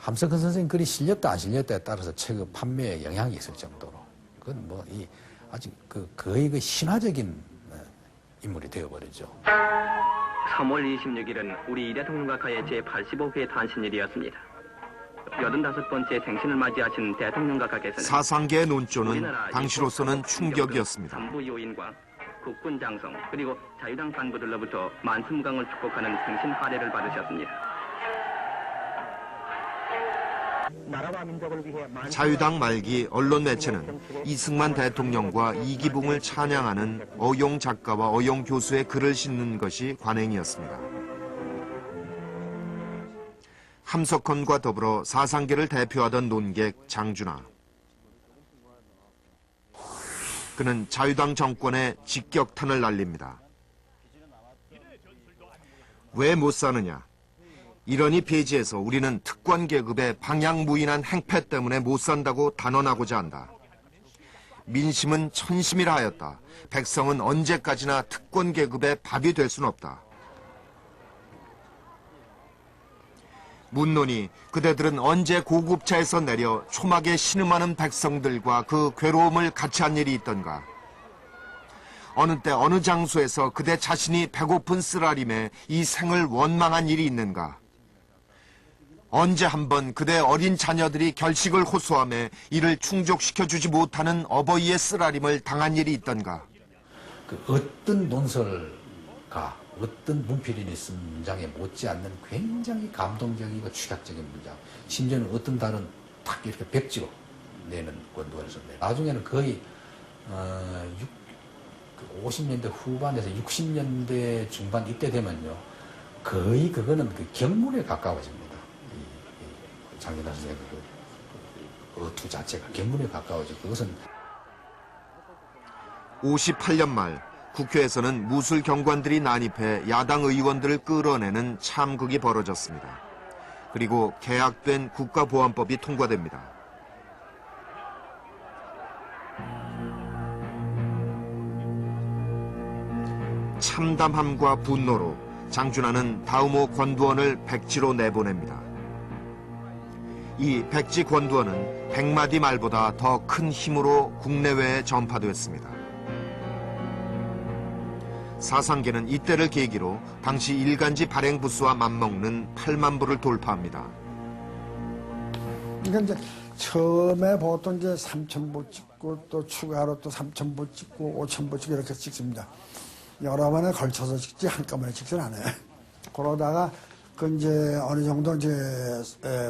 함석헌 선생님 글이 실렸다 안 실렸다에 따라서 책의 판매에 영향이 있을 정도로 그건 뭐 아직 거의 신화적인 인물이 되어버리죠. 3월 26일은 우리 이 대통령각하의 제85회 탄신일이었습니다. 85번째 생신을 맞이하신 대통령각하께서는 사상계의 논조는 당시로서는 충격이었습니다. 정부 요인과 국군 장성 그리고 자유당 간부들로부터 만수무강을 축복하는 생신 할애를 받으셨습니다. 자유당 말기 언론 매체는 이승만 대통령과 이기붕을 찬양하는 어용 작가와 어용 교수의 글을 싣는 것이 관행이었습니다. 함석헌과 더불어 사상계를 대표하던 논객 장준하. 그는 자유당 정권에 직격탄을 날립니다. 왜 못 사느냐? 이러니 폐지해서 우리는 특권 계급의 방향무인한 행패 때문에 못 산다고 단언하고자 한다. 민심은 천심이라 하였다. 백성은 언제까지나 특권 계급의 밥이 될 수는 없다. 묻노니 그대들은 언제 고급차에서 내려 초막에 신음하는 백성들과 그 괴로움을 같이 한 일이 있던가? 어느 때 어느 장소에서 그대 자신이 배고픈 쓰라림에 이 생을 원망한 일이 있는가? 언제 한번 그대 어린 자녀들이 결식을 호소하며 이를 충족시켜주지 못하는 어버이의 쓰라림을 당한 일이 있던가? 어떤 논설가, 어떤 문필인이 쓴 문장에 못지않는 굉장히 감동적이고 축약적인 문장, 심지어는 어떤 달은 탁 이렇게 백지로 내는 권도에서 나중에는 거의 50년대 후반에서 60년대 중반 이때 되면요, 거의 그거는 경문에 가까워집니다. 장준하 선생의 어투 자체가 경문에 가까워지고 그것은 58년 말 국회에서는 무술 경관들이 난입해 야당 의원들을 끌어내는 참극이 벌어졌습니다. 그리고 개약된 국가보안법이 통과됩니다. 참담함과 분노로 장준하는 다음호 권두원을 백지로 내보냅니다. 이 백지 권두원은 100마디 말보다 더 큰 힘으로 국내외에 전파됐습니다. 사상계는 이때를 계기로 당시 일간지 발행 부수와 맞먹는 8만 부를 돌파합니다. 그러니까 이제 처음에 보통 이제 3,000부 찍고 또 추가로 또 3,000부 찍고 5,000부 찍고 이렇게 찍습니다. 여러 번에 걸쳐서 찍지 한꺼번에 찍지는 않아요. 그러다가 그 이제 어느 정도 이제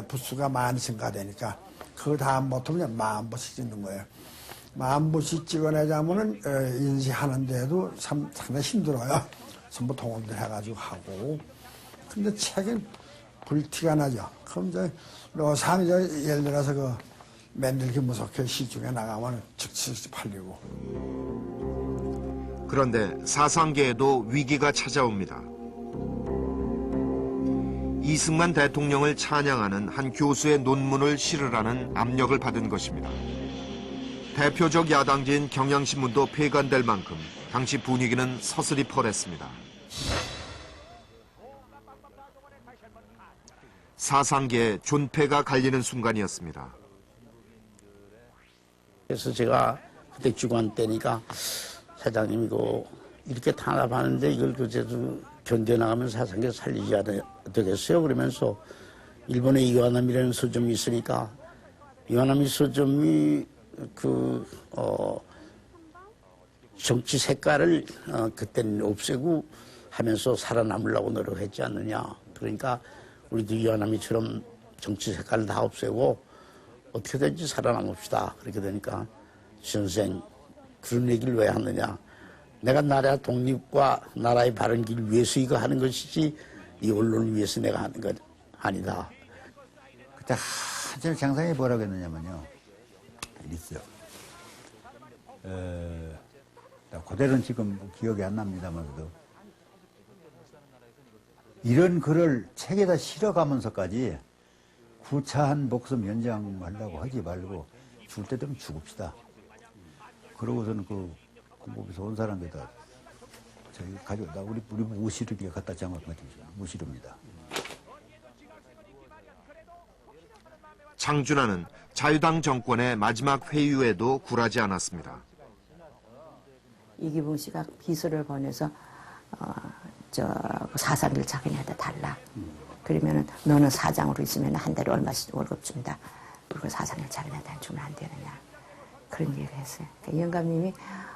부수가 많이 증가되니까 그 다음부터 그냥 10,000부씩 찍는 거예요. 10,000부씩 찍어내자면은 인쇄하는데도 상당히 힘들어요. 전부 동원들 해가지고 하고. 근데 책은 불티가 나죠. 그럼 이제 로상 이제 예를 들어서 그 맨들기 무섭게 시중에 나가면 즉시 팔리고. 그런데 사상계에도 위기가 찾아옵니다. 이승만 대통령을 찬양하는 한 교수의 논문을 실으라는 압력을 받은 것입니다. 대표적 야당지인 경향신문도 폐간될 만큼 당시 분위기는 서슬이펄했습니다. 사상계에 존폐가 갈리는 순간이었습니다. 그래서 제가 그때 주관 때니까 사장님 이거 이렇게 탄압하는데 이걸 그제도 견뎌나가면 사상계 살리지 않아야 되겠어요? 그러면서 일본에 이완함이라는 서점이 있으니까 이완함이 서점이 정치 색깔을 그때는 없애고 하면서 살아남으려고 노력했지 않느냐. 그러니까 우리도 이완함이처럼 정치 색깔을 다 없애고 어떻게든지 살아남읍시다. 그렇게 되니까 선생 그런 얘기를 왜 하느냐. 내가 나라 독립과 나라의 바른 길 위해서 이거 하는 것이지 이 언론을 위해서 내가 하는 건 아니다. 그때 한참 장상이 뭐라고 했느냐면요. 있어요. 그대로는 지금 기억이 안 납니다만도 이런 글을 책에다 실어가면서까지 구차한 목숨 연장하려고 하지 말고 죽을 때 되면 죽읍시다. 그러고서는 그 공급에서 온 사람에다 저희 가져다 우리 무시르기가 갖다 장악한 거죠. 무시릅니다. 장준하는 자유당 정권의 마지막 회유에도 굴하지 않았습니다. 이기붕 씨가 비서를 보내서 사상길 자기네한테 달라. 그러면은 너는 사장으로 있으면 한 달에 얼마씩 월급 준다. 그리고 사상길 자기네한테 주면 안 되느냐. 그런 얘기를 했어요. 그러니까 영감님이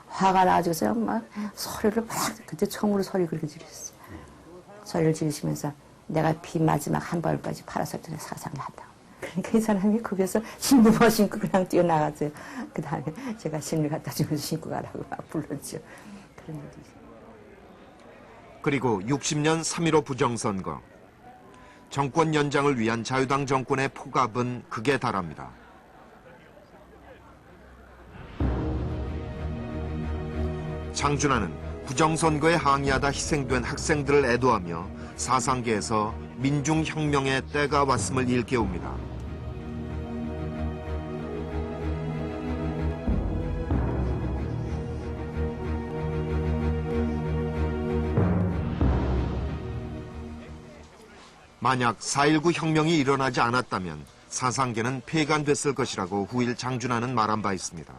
화가 나가지고서 막 소리를 막 그때 처음으로 소리 그렇게 지르셨어요. 소리를 지르시면서 내가 비 마지막 한 벌까지 팔았을 때 사상을 한다. 그러니까 이 사람이 급해서 신부모 신고 그냥 뛰어나갔어요. 그 다음에 제가 신을 갖다 주면서 신고 가라고 막 불렀죠. 그런 일이 있어요. 그리고 60년 3.15 부정선거. 정권 연장을 위한 자유당 정권의 폭압은 극에 달합니다. 장준하는 부정선거에 항의하다 희생된 학생들을 애도하며 사상계에서 민중혁명의 때가 왔음을 일깨웁니다. 만약 4.19 혁명이 일어나지 않았다면 사상계는 폐간됐을 것이라고 후일 장준하는 말한 바 있습니다.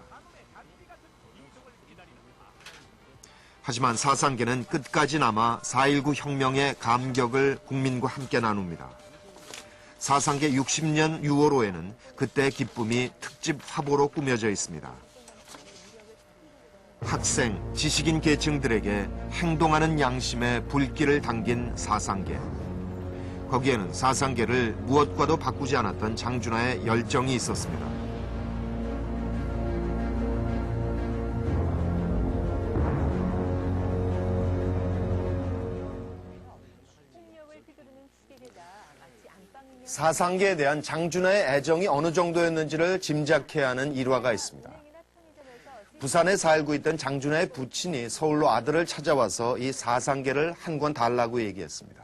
하지만 사상계는 끝까지 남아 4.19 혁명의 감격을 국민과 함께 나눕니다. 사상계 60년 6월호에는 그때의 기쁨이 특집 화보로 꾸며져 있습니다. 학생, 지식인 계층들에게 행동하는 양심의 불길을 당긴 사상계. 거기에는 사상계를 무엇과도 바꾸지 않았던 장준하의 열정이 있었습니다. 사상계에 대한 장준하의 애정이 어느 정도였는지를 짐작해야 하는 일화가 있습니다. 부산에 살고 있던 장준하의 부친이 서울로 아들을 찾아와서 이 사상계를 한 권 달라고 얘기했습니다.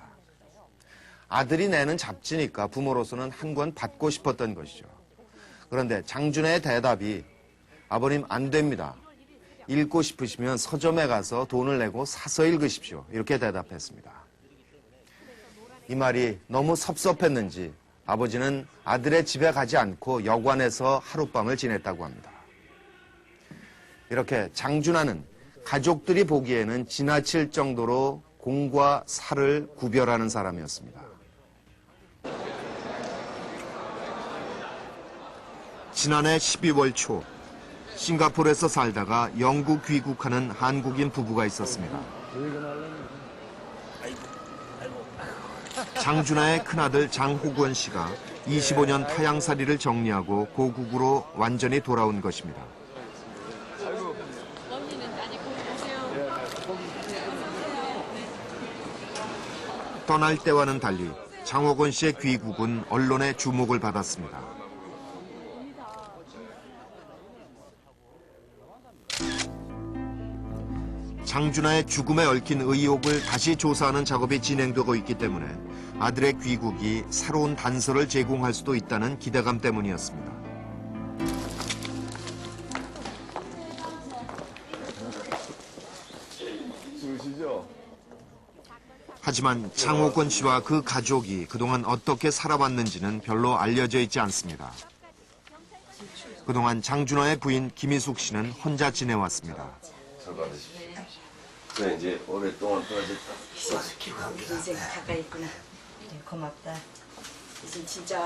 아들이 내는 잡지니까 부모로서는 한 권 받고 싶었던 것이죠. 그런데 장준하의 대답이 아버님 안 됩니다. 읽고 싶으시면 서점에 가서 돈을 내고 사서 읽으십시오. 이렇게 대답했습니다. 이 말이 너무 섭섭했는지 아버지는 아들의 집에 가지 않고 여관에서 하룻밤을 지냈다고 합니다. 이렇게 장준하는 가족들이 보기에는 지나칠 정도로 공과 사를 구별하는 사람이었습니다. 지난해 12월 초 싱가포르에서 살다가 영국 귀국하는 한국인 부부가 있었습니다. 장준하의 큰아들 장호권 씨가 25년 타향살이를 정리하고 고국으로 완전히 돌아온 것입니다. 떠날 때와는 달리 장호권 씨의 귀국은 언론의 주목을 받았습니다. 장준하의 죽음에 얽힌 의혹을 다시 조사하는 작업이 진행되고 있기 때문에 아들의 귀국이 새로운 단서를 제공할 수도 있다는 기대감 때문이었습니다. 하지만 장호권 씨와 그 가족이 그동안 어떻게 살아왔는지는 별로 알려져 있지 않습니다. 그동안 장준하의 부인 김희숙 씨는 혼자 지내왔습니다. 그래 이제 오랫동안 떨어졌다. 이제 가까이 있구나. 고맙다. 이제 진짜